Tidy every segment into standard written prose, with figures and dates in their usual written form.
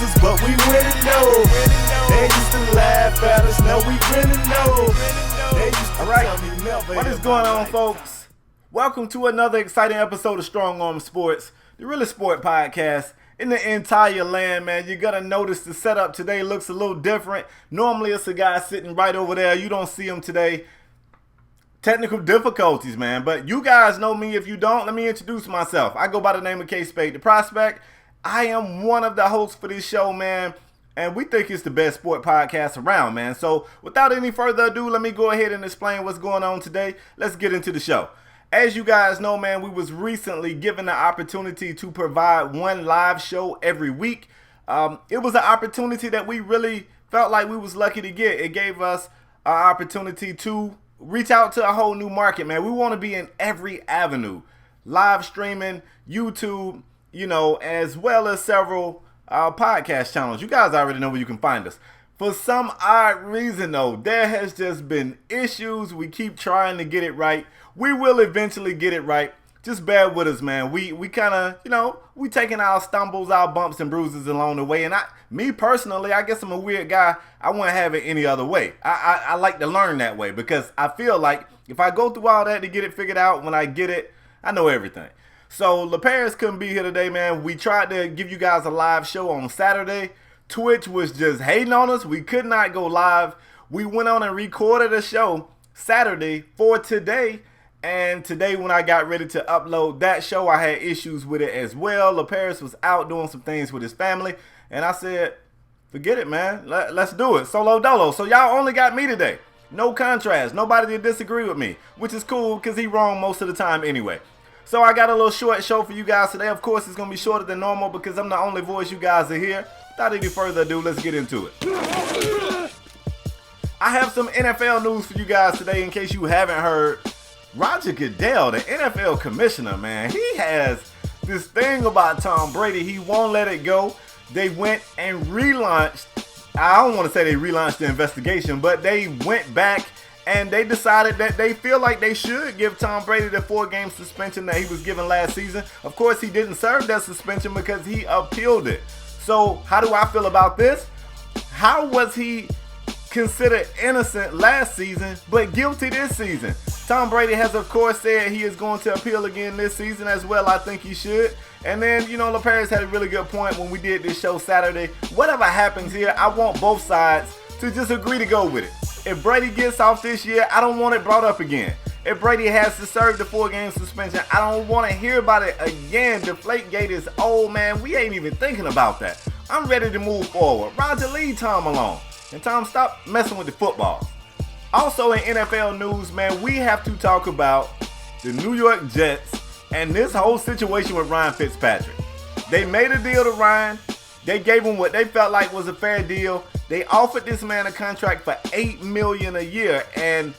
losers, but we winning though. They used to laugh at us, now we winning though. They used to tell me never. What is going on, folks? Welcome to another exciting episode of Strong Arm Sports, the realest sport podcast in the entire land, man. You're gonna notice the setup today looks a little different. Normally it's a guy sitting right over there. You don't see him today. Technical difficulties, man. But you guys know me. If you don't, let me introduce myself. I go by the name of KSpadeTheProspect. I am one of the hosts for this show, man. And we think it's the best sport podcast around, man. So without any further ado, let me go ahead and explain what's going on today. Let's get into the show. As you guys know, man, we was recently given the opportunity to provide one live show every week. It was an opportunity that we really felt like we was lucky to get. It gave us an opportunity to reach out to a whole new market, man. We want to be in every avenue. Live streaming, YouTube, as well as several podcast channels. You guys already know where you can find us. For some odd reason, though, there has just been issues. We keep trying to get it right. We will eventually get it right. Just bear with us, man. We kind of, we taking our stumbles, our bumps and bruises along the way. And me personally, I guess I'm a weird guy. I wouldn't have it any other way. I like to learn that way because I feel like if I go through all that to get it figured out, when I get it, I know everything. So LaParis couldn't be here today, man. We tried to give you guys a live show on Saturday. Twitch was just hating on us. We could not go live. We went on and recorded a show Saturday for today. And today when I got ready to upload that show, I had issues with it as well. LaParis was out doing some things with his family. And I said, forget it, man. Let's do it. Solo dolo. So y'all only got me today. No contrast. Nobody did disagree with me, which is cool because he wrong most of the time anyway. So I got a little short show for you guys today. Of course, it's going to be shorter than normal because I'm the only voice you guys are here. Without any further ado, let's get into it. I have some NFL news for you guys today in case you haven't heard. Roger Goodell, the NFL commissioner, man, he has this thing about Tom Brady. He won't let it go. They went and relaunched. I don't want to say they relaunched the investigation, but they went back and they decided that they feel like they should give Tom Brady the 4-game suspension that he was given last season. Of course, he didn't serve that suspension because he appealed it. So how do I feel about this? How was he considered innocent last season but guilty this season? Tom Brady has, of course, said he is going to appeal again this season as well. I think he should. And then, LaParis had a really good point when we did this show Saturday. Whatever happens here, I want both sides to just agree to go with it. If Brady gets off this year, I don't want it brought up again. If Brady has to serve the 4-game suspension, I don't want to hear about it again. Deflategate is old, man. We ain't even thinking about that. I'm ready to move forward. Roger, leave Tom alone. And Tom, stop messing with the football. Also in NFL news, man, we have to talk about the New York Jets and this whole situation with Ryan Fitzpatrick. They made a deal to Ryan. They gave him what they felt like was a fair deal. They offered this man a contract for $8 million a year. And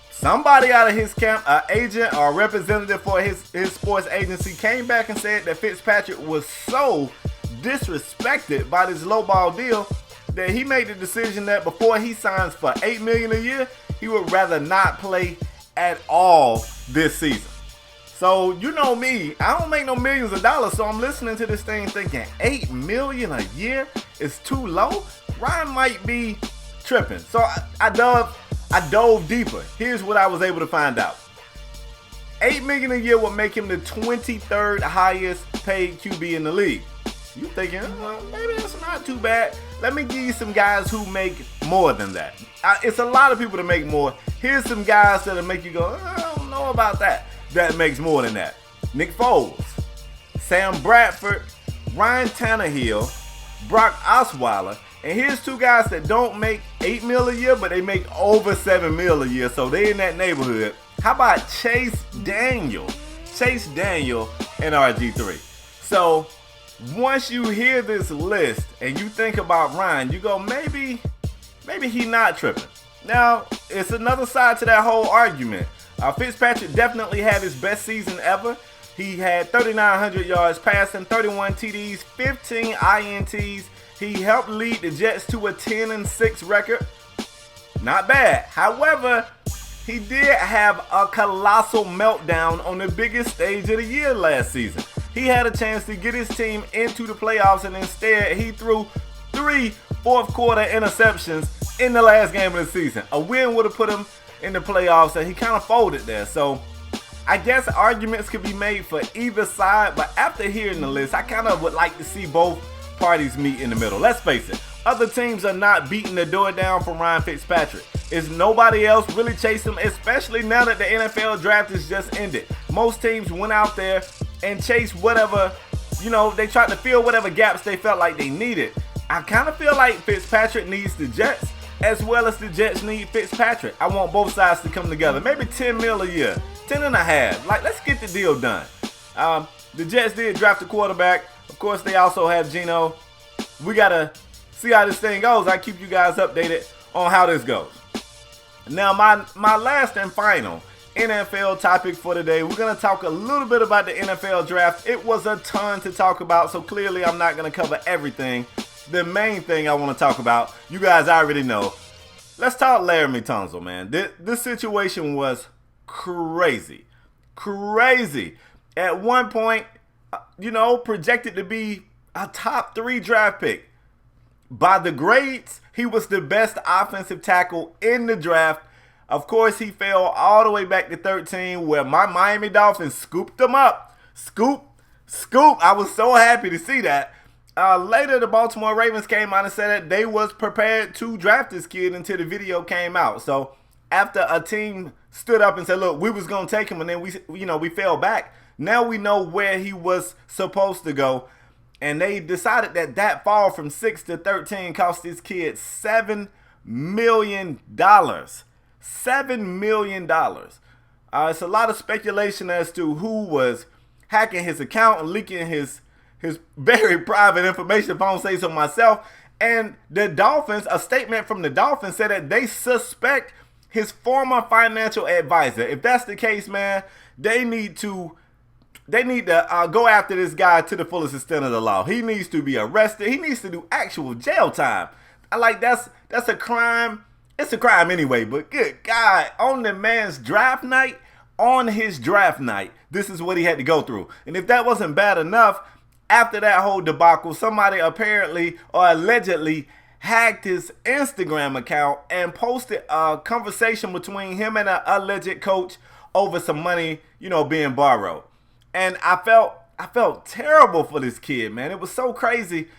somebody out of his camp, an agent or a representative for his sports agency, came back and said that Fitzpatrick was so disrespected by this lowball deal that he made the decision that before he signs for $8 million a year, he would rather not play at all this season. So you know me, I don't make no millions of dollars, so I'm listening to this thing thinking $8 million a year is too low. Ryan might be tripping. So I dove deeper. Here's what I was able to find out. $8 million a year would make him the 23rd highest paid QB in the league. You thinking, maybe that's not too bad. Let me give you some guys who make more than that. It's a lot of people that make more. Here's some guys that'll make you go, I don't know about that. That makes more than that. Nick Foles, Sam Bradford, Ryan Tannehill, Brock Osweiler. And here's two guys that don't make $8 million a year, but they make over $7 million a year. So they in that neighborhood. How about Chase Daniel? Chase Daniel and RG3. So once you hear this list and you think about Ryan, you go, maybe he not tripping. Now, it's another side to that whole argument. Fitzpatrick definitely had his best season ever. He had 3,900 yards passing, 31 TDs, 15 INTs. He helped lead the Jets to a 10-6 record. Not bad. However, he did have a colossal meltdown on the biggest stage of the year last season. He had a chance to get his team into the playoffs, and instead he threw 3 fourth-quarter interceptions in the last game of the season. A win would have put him in the playoffs, and he kind of folded there. So I guess arguments could be made for either side, but after hearing the list, I kind of would like to see both parties meet in the middle. Let's face it, other teams are not beating the door down for Ryan Fitzpatrick. Is nobody else really chasing him, especially now that the NFL draft has just ended. Most teams went out there and chased whatever, they tried to fill whatever gaps they felt like they needed. I kind of feel like Fitzpatrick needs the Jets as well as the Jets need Fitzpatrick. I want both sides to come together. Maybe 10 mil a year, 10 and a half. Like, let's get the deal done. The Jets did draft a quarterback. Of course, they also have Geno. We got to see how this thing goes. I keep you guys updated on how this goes. Now, my last and final NFL topic for today, we're going to talk a little bit about the NFL draft. It was a ton to talk about, so clearly I'm not going to cover everything. The main thing I want to talk about, you guys already know. Let's talk Laramie Tunsil, man. This situation was crazy. Crazy. At one point, projected to be a top 3 draft pick. By the grades, he was the best offensive tackle in the draft. Of course, he fell all the way back to 13, where my Miami Dolphins scooped him up. Scoop. I was so happy to see that. Later, the Baltimore Ravens came out and said that they was prepared to draft this kid until the video came out. So after a team stood up and said, look, we was going to take him, and then we fell back. Now we know where he was supposed to go. And they decided that fall from 6 to 13 cost this kid $7 million. $7 million. It's a lot of speculation as to who was hacking his account and leaking his very private information, if I don't say so myself. And the Dolphins, a statement from the Dolphins said that they suspect his former financial advisor. If that's the case, man, they need to go after this guy to the fullest extent of the law. He needs to be arrested. He needs to do actual jail time. That's a crime. It's a crime anyway, but good God, on the man's draft night, this is what he had to go through. And if that wasn't bad enough, after that whole debacle, somebody apparently or allegedly hacked his Instagram account and posted a conversation between him and an alleged coach over some money, being borrowed. And I felt terrible for this kid, man. It was so crazy.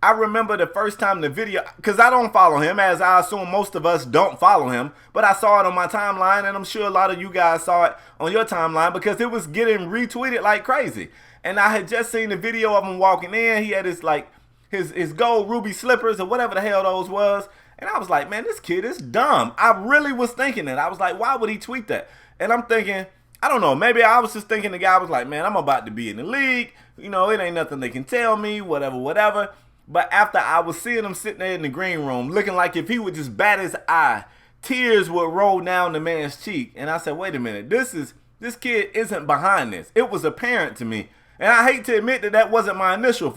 I remember the first time the video, because I don't follow him, as I assume most of us don't follow him, but I saw it on my timeline, and I'm sure a lot of you guys saw it on your timeline because it was getting retweeted like crazy. And I had just seen the video of him walking in. He had his gold ruby slippers or whatever the hell those was. And I was like, man, this kid is dumb. I really was thinking that. I was like, why would he tweet that? And I'm thinking, I don't know, maybe I was just thinking the guy was like, man, I'm about to be in the league. It ain't nothing they can tell me, whatever. But after I was seeing him sitting there in the green room, looking like if he would just bat his eye, tears would roll down the man's cheek. And I said, wait a minute, this kid isn't behind this. It was apparent to me. And I hate to admit that wasn't my initial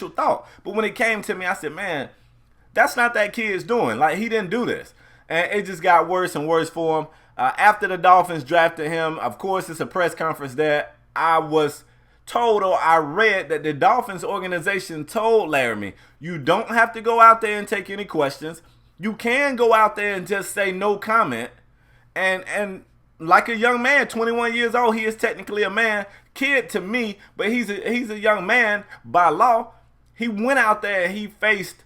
thought. But when it came to me, I said, man, that's not that kid's doing. Like, he didn't do this. And it just got worse and worse for him. After the Dolphins drafted him, of course, it's a press conference there. I was told, or I read, that the Dolphins organization told Laramie, you don't have to go out there and take any questions. You can go out there and just say no comment. And like a young man, 21 years old, he is technically a man. Kid to me, but he's a young man by law. He went out there and he faced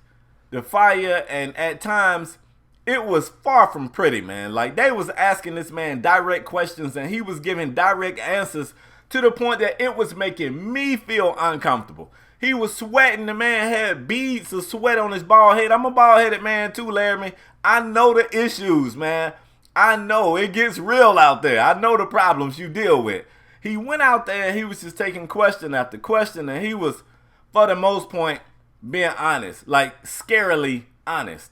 the fire, and at times it was far from pretty, man. Like, they was asking this man direct questions and he was giving direct answers to the point that it was making me feel uncomfortable. He was sweating. The man had beads of sweat on his bald head. I'm a bald-headed man too, Laramie. I know the issues, man. I know it gets real out there. I know the problems you deal with. He went out there and he was just taking question after question, and he was, for the most part, being honest, like scarily honest.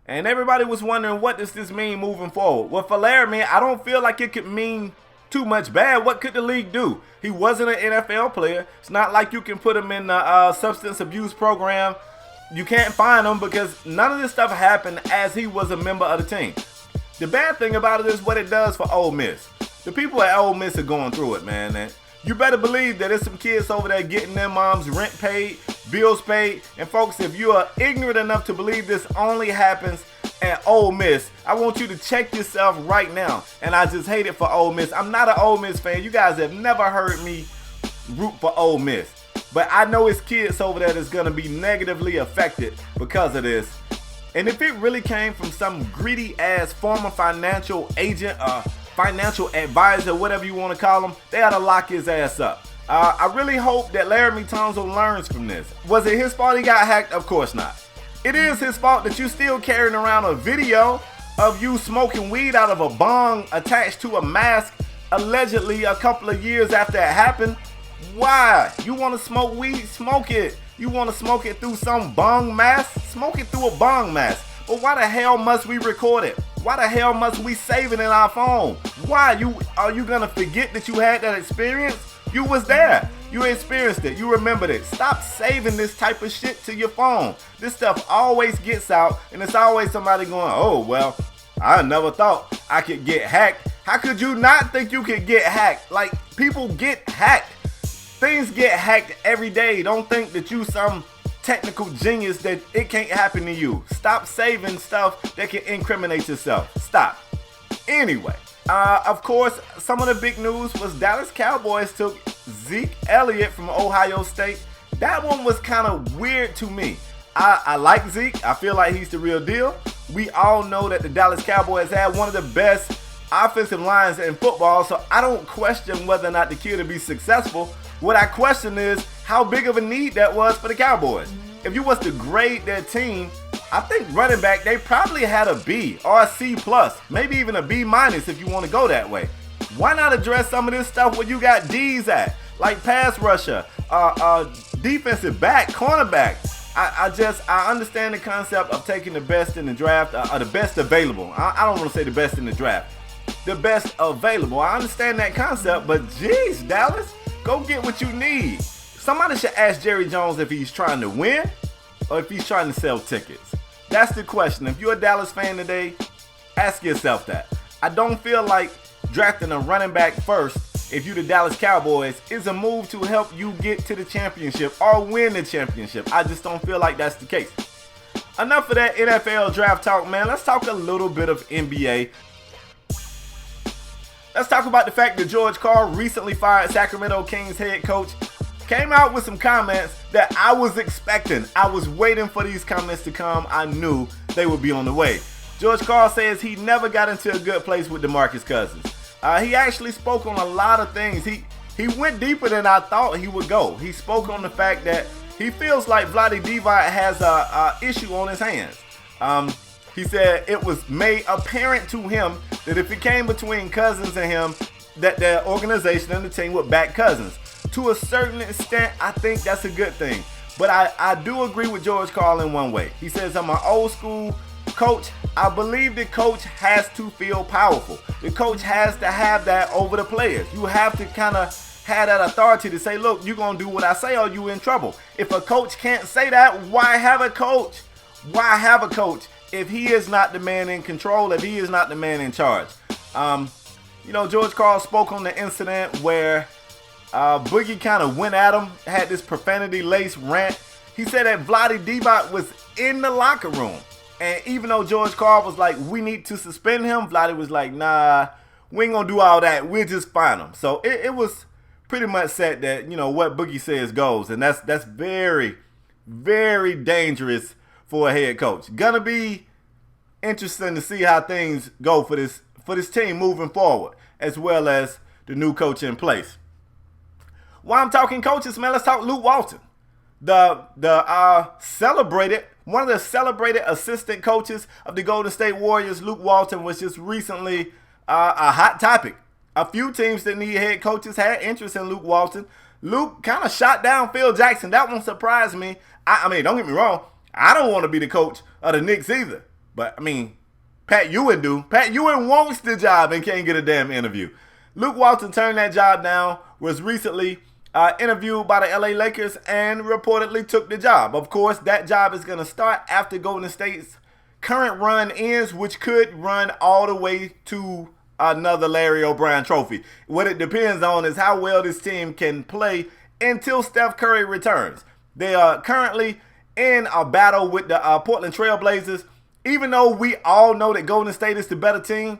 And everybody was wondering, what does this mean moving forward? Well, for Laramie, I don't feel like it could mean too much bad. What could the league do? He wasn't an NFL player. It's not like you can put him in the substance abuse program. You can't find him because none of this stuff happened as he was a member of the team. The bad thing about it is what it does for Ole Miss. The people at Ole Miss are going through it, man. And you better believe that there's some kids over there getting their mom's rent paid, bills paid. And folks, if you are ignorant enough to believe this only happens at Ole Miss, I want you to check yourself right now. And I just hate it for Ole Miss. I'm not an Ole Miss fan. You guys have never heard me root for Ole Miss. But I know it's kids over there that's going to be negatively affected because of this. And if it really came from some greedy ass former financial agent or financial advisor, whatever you want to call him, they ought to lock his ass up. I really hope that Laramie Tunsil learns from this. Was it his fault he got hacked? Of course not. It is his fault that you still carrying around a video of you smoking weed out of a bong attached to a mask allegedly a couple of years after it happened. Why? You want to smoke weed? Smoke it. You want to smoke it through some bong mask? Smoke it through a bong mask. But why the hell must we record it? Why the hell must we save it in our phone? Why? Are you gonna forget that you had that experience? You was there. You experienced it. You remembered it. Stop saving this type of shit to your phone. This stuff always gets out, and it's always somebody going, oh, well, I never thought I could get hacked. How could you not think you could get hacked? Like, people get hacked. Things get hacked every day. Don't think that you some technical genius that it can't happen to you. Stop saving stuff that can incriminate yourself. Stop. Anyway, of course, some of the big news was Dallas Cowboys took Zeke Elliot from Ohio State. That one was kind of weird to me. I like Zeke. I feel like he's the real deal. We all know that the Dallas Cowboys had one of the best offensive lines in football, so I don't question whether or not the kid will be successful. What I question is how big of a need that was for the Cowboys. If you was to grade their team, I think running back, they probably had a B or a C+, maybe even a B- if you want to go that way. Why not address some of this stuff where you got D's at, like pass rusher, defensive back, cornerback? I understand the concept of taking the best in the draft, or the best available. I don't want to say the best in the draft. The best available. I understand that concept, but geez, Dallas, go get what you need. Somebody should ask Jerry Jones if he's trying to win or if he's trying to sell tickets. That's the question. If you're a Dallas fan today, ask yourself that. I don't feel like drafting a running back first, if you're the Dallas Cowboys, is a move to help you get to the championship or win the championship. I just don't feel like that's the case. Enough of that NFL draft talk, man. Let's talk a little bit of NBA. Let's talk about the fact that George Karl recently fired Sacramento Kings head coach. Came out with some comments that I was expecting. I was waiting for these comments to come. I knew they would be on the way. George Karl says he never got into a good place with DeMarcus Cousins. He actually spoke on a lot of things. He went deeper than I thought he would go. He spoke on the fact that he feels like Vlade Divac has a issue on his hands. He said it was made apparent to him that if it came between Cousins and him, that the organization and the team would back Cousins. To a certain extent, I think that's a good thing. But I do agree with George Karl in one way. He says, I'm an old school coach. I believe the coach has to feel powerful. The coach has to have that over the players. You have to kind of have that authority to say, look, you're going to do what I say or you in trouble. If a coach can't say that, why have a coach? Why have a coach if he is not the man in control, if he is not the man in charge? George Karl spoke on the incident where Boogie kind of went at him, had this profanity-laced rant. He said that Vlade Divac was in the locker room. And even though George Karl was like, we need to suspend him, Vlade was like, nah, we ain't going to do all that. We'll just fine him. So it was pretty much said that, what Boogie says goes. And that's very, very dangerous for a head coach. Gonna be interesting to see how things go for this team moving forward, as well as the new coach in place. While I'm talking coaches, man, let's talk Luke Walton. One of the celebrated assistant coaches of the Golden State Warriors, Luke Walton, was just recently a hot topic. A few teams that need head coaches had interest in Luke Walton. Luke kind of shot down Phil Jackson. That one surprised me. I mean, don't get me wrong. I don't want to be the coach of the Knicks either. But, I mean, Pat Ewing do. Pat Ewing wants the job and can't get a damn interview. Luke Walton turned that job down, was recently interviewed by the LA Lakers and reportedly took the job. Of course, that job is going to start after Golden State's current run ends, which could run all the way to another Larry O'Brien trophy. What it depends on is how well this team can play until Steph Curry returns. They are currently in a battle with the Portland Trail Blazers. Even though we all know that Golden State is the better team,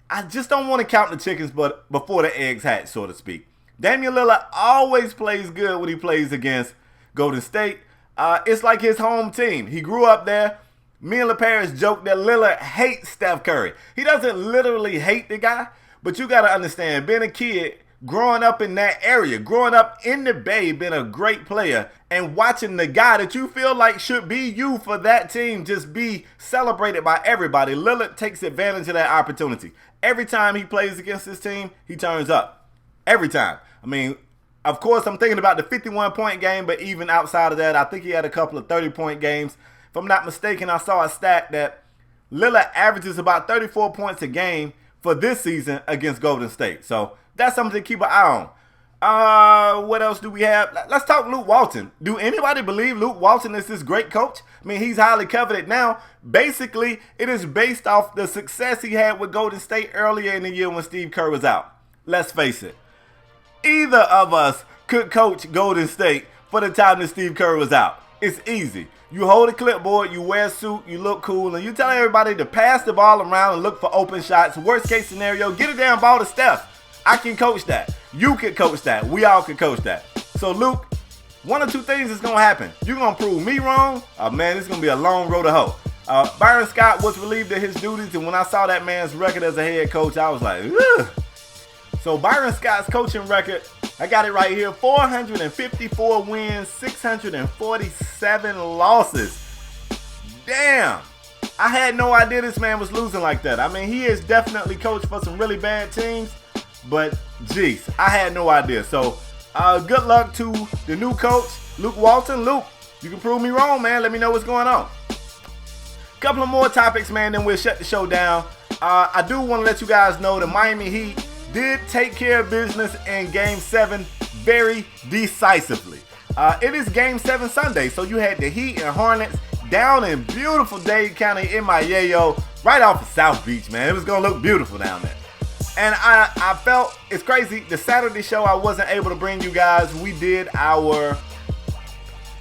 I just don't want to count the chickens but before the eggs hatch, so to speak. Damian Lillard always plays good when he plays against Golden State. It's like his home team. He grew up there. Me and LaParis joke that Lillard hates Steph Curry. He doesn't literally hate the guy, but you got to understand, being a kid, growing up in that area, growing up in the Bay, being a great player, and watching the guy that you feel like should be you for that team just be celebrated by everybody, Lillard takes advantage of that opportunity. Every time he plays against his team, he turns up. Every time. I mean, of course, I'm thinking about the 51-point game, but even outside of that, I think he had a couple of 30-point games. If I'm not mistaken, I saw a stat that Lillard averages about 34 points a game for this season against Golden State. So that's something to keep an eye on. What else do we have? Let's talk Luke Walton. Do anybody believe Luke Walton is this great coach? I mean, he's highly coveted now. Basically, it is based off the success he had with Golden State earlier in the year when Steve Kerr was out. Let's face it. Either of us could coach Golden State for the time that Steve Kerr was out. It's easy. You hold a clipboard, you wear a suit, you look cool, and you tell everybody to pass the ball around and look for open shots. Worst case scenario, get a damn ball to Steph. I can coach that. You can coach that. We all can coach that. So, Luke, one or two things is going to happen. You're going to prove me wrong. Man, it's going to be a long road to hoe. Byron Scott was relieved of his duties, and when I saw that man's record as a head coach, I was like, ugh. So Byron Scott's coaching record, I got it right here, 454 wins, 647 losses. Damn. I had no idea this man was losing like that. I mean, he has definitely coached for some really bad teams, but geez, I had no idea. So good luck to the new coach, Luke Walton. Luke, you can prove me wrong, man. Let me know what's going on. Couple of more topics, man, then we'll shut the show down. I do want to let you guys know the Miami Heat did take care of business in Game 7 very decisively. It is Game 7 Sunday, so you had the Heat and Hornets down in beautiful Dade County in my yayo, right off of South Beach, man. It was going to look beautiful down there. And I felt, it's crazy, the Saturday show I wasn't able to bring you guys. We did our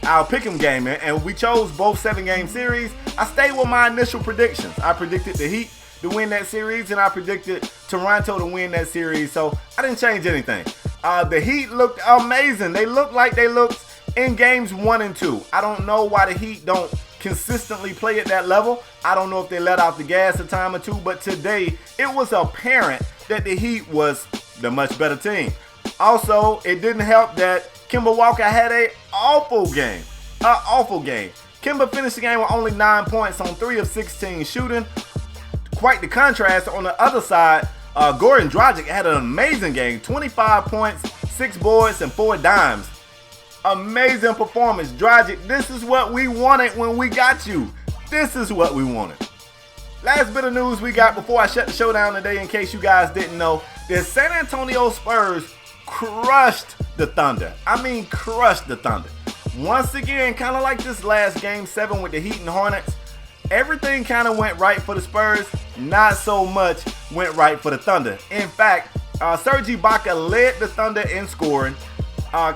pick'em game, and we chose both 7-game series. I stayed with my initial predictions. I predicted the Heat to win that series, and I predicted Toronto to win that series, so I didn't change anything. The Heat looked amazing. They looked like they looked in games 1 and 2. I don't know why the Heat don't consistently play at that level. I don't know if they let out the gas a time or two, but today it was apparent that the Heat was the much better team. Also, it didn't help that Kemba Walker had an awful game. Kemba finished the game with only 9 points on 3 of 16 shooting. Quite the contrast on the other side. Goran Dragic had an amazing game. 25 points, 6 boards, and 4 dimes. Amazing performance. Dragic, this is what we wanted when we got you. This is what we wanted. Last bit of news we got before I shut the show down today, in case you guys didn't know, the San Antonio Spurs crushed the Thunder. I mean, crushed the Thunder. Once again, kind of like this last Game 7 with the Heat and Hornets, everything kind of went right for the Spurs. Not so much went right for the Thunder. In fact, Serge Ibaka led the Thunder in scoring.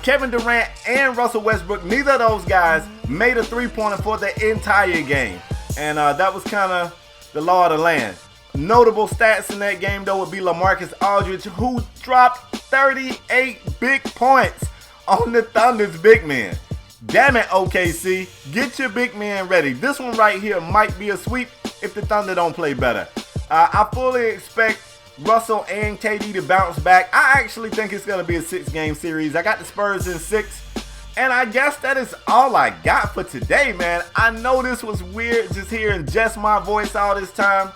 Kevin Durant and Russell Westbrook, neither of those guys made a three-pointer for the entire game. And that was kind of the law of the land. Notable stats in that game, though, would be LaMarcus Aldridge, who dropped 38 big points on the Thunder's big men. Damn it, OKC. Get your big man ready. This one right here might be a sweep if the Thunder don't play better. I fully expect Russell and KD to bounce back. I actually think it's going to be a 6-game series. I got the Spurs in 6. And I guess that is all I got for today, man. I know this was weird just hearing just my voice all this time.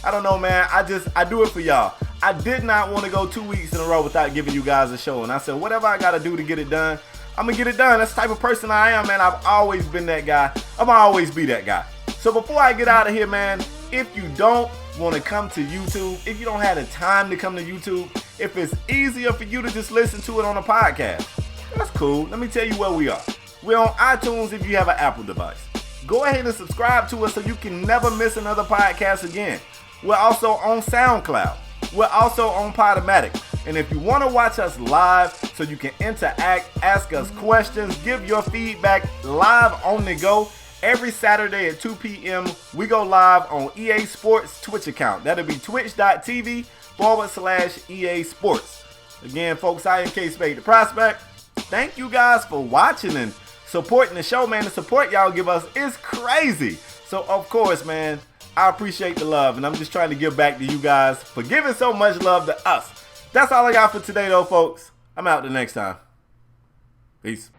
I don't know, man. I do it for y'all. I did not want to go 2 weeks in a row without giving you guys a show. And I said, whatever I got to do to get it done, I'm going to get it done. That's the type of person I am, man. I've always been that guy. I'm going to always be that guy. So before I get out of here, man, if you don't want to come to YouTube, if you don't have the time to come to YouTube, if it's easier for you to just listen to it on a podcast, that's cool. Let me tell you where we are. We're on iTunes if you have an Apple device. Go ahead and subscribe to us so you can never miss another podcast again. We're also on SoundCloud. We're also on ऊPodOmatic. And if you want to watch us live so you can interact, ask us questions, give your feedback live on the go, every Saturday at 2 p.m., we go live on EA Sports Twitch account. That'll be twitch.tv/EA Sports. Again, folks, I am KSpadeTheProspect. Thank you guys for watching and supporting the show, man. The support y'all give us is crazy. So, of course, man, I appreciate the love, and I'm just trying to give back to you guys for giving so much love to us. That's all I got for today, though, folks. I'm out the next time. Peace.